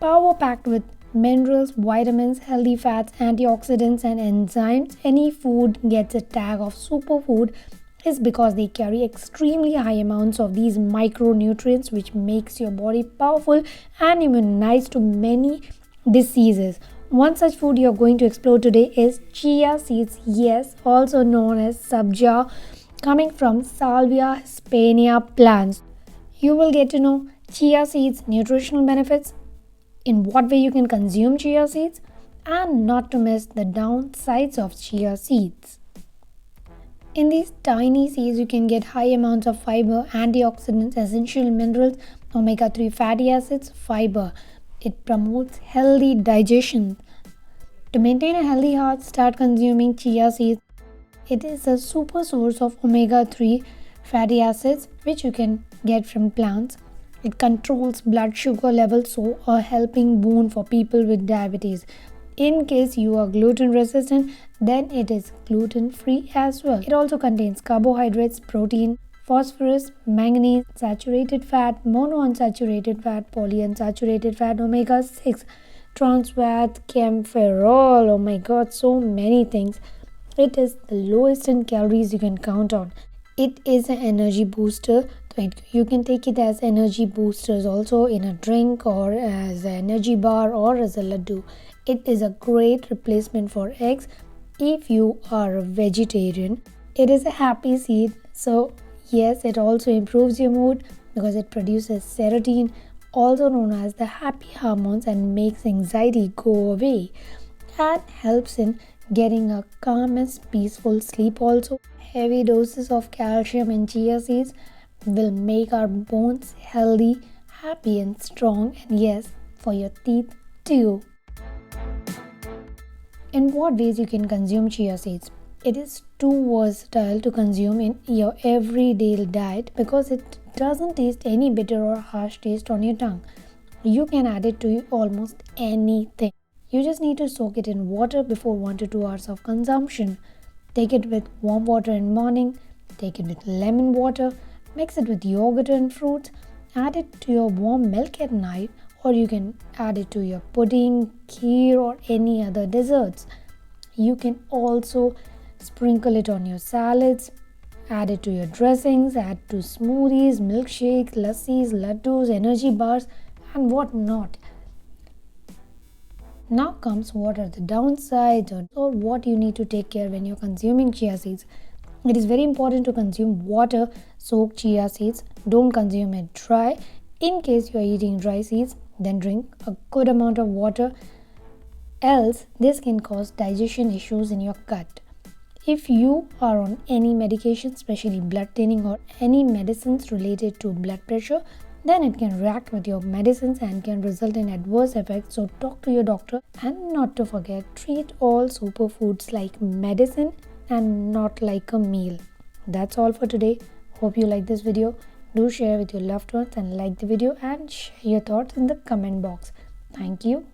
Power packed with minerals, vitamins, healthy fats, antioxidants, and enzymes. Any food gets a tag of superfood is because they carry extremely high amounts of these micronutrients, which makes your body powerful and immunized to many diseases. One such food you're going to explore today is chia seeds, yes, also known as sabja, coming from Salvia Hispania plants. You will get to know chia seeds nutritional benefits, in what way you can consume chia seeds, and not to miss the downsides of chia seeds. In these tiny seeds, you can get high amounts of fiber, antioxidants, essential minerals, omega-3 fatty acids, fiber. It promotes healthy digestion. To maintain a healthy heart, start consuming chia seeds. It is a super source of omega-3 fatty acids which you can get from plants. It controls blood sugar levels, so a helping boon for people with diabetes. In case you are gluten resistant, then it is gluten free as well. It also contains carbohydrates, protein, phosphorus, manganese, saturated fat, monounsaturated fat, polyunsaturated fat, omega-6, trans fat, camphorol. Oh my god, so many things. It is the lowest in calories you can count on. It is an energy booster. You can take it as energy boosters also in a drink or as an energy bar or as a laddu. It is a great replacement for eggs if you are a vegetarian. It is a happy seed, so yes, it also improves your mood because it produces serotonin, also known as the happy hormones, and makes anxiety go away and helps in getting a calm and peaceful sleep also. Heavy doses of calcium in chia seeds will make our bones healthy, happy and strong, and yes, for your teeth too. In what ways you can consume chia seeds? It is too versatile to consume in your everyday diet because it doesn't taste any bitter or harsh taste on your tongue. You can add it to almost anything. You just need to soak it in water before 1 to 2 hours of consumption. Take it with warm water in morning, take it with lemon water, mix it with yogurt and fruits, add it to your warm milk at night, or you can add it to your pudding, kheer or any other desserts. You can also sprinkle it on your salads, add it to your dressings, add to smoothies, milkshakes, lassis, laddus, energy bars and what not. Now comes what are the downsides or what you need to take care when you're consuming chia seeds. It is very important to consume water soaked chia seeds. Don't consume it dry. In case you are eating dry seeds, then drink a good amount of water. Else, this can cause digestion issues in your gut. If you are on any medication, especially blood thinning or any medicines related to blood pressure, then it can react with your medicines and can result in adverse effects. So talk to your doctor, and not to forget, treat all superfoods like medicine and not like a meal. That's all for today. Hope you like this video. Do share with your loved ones and like the video and share your thoughts in the comment box. Thank you.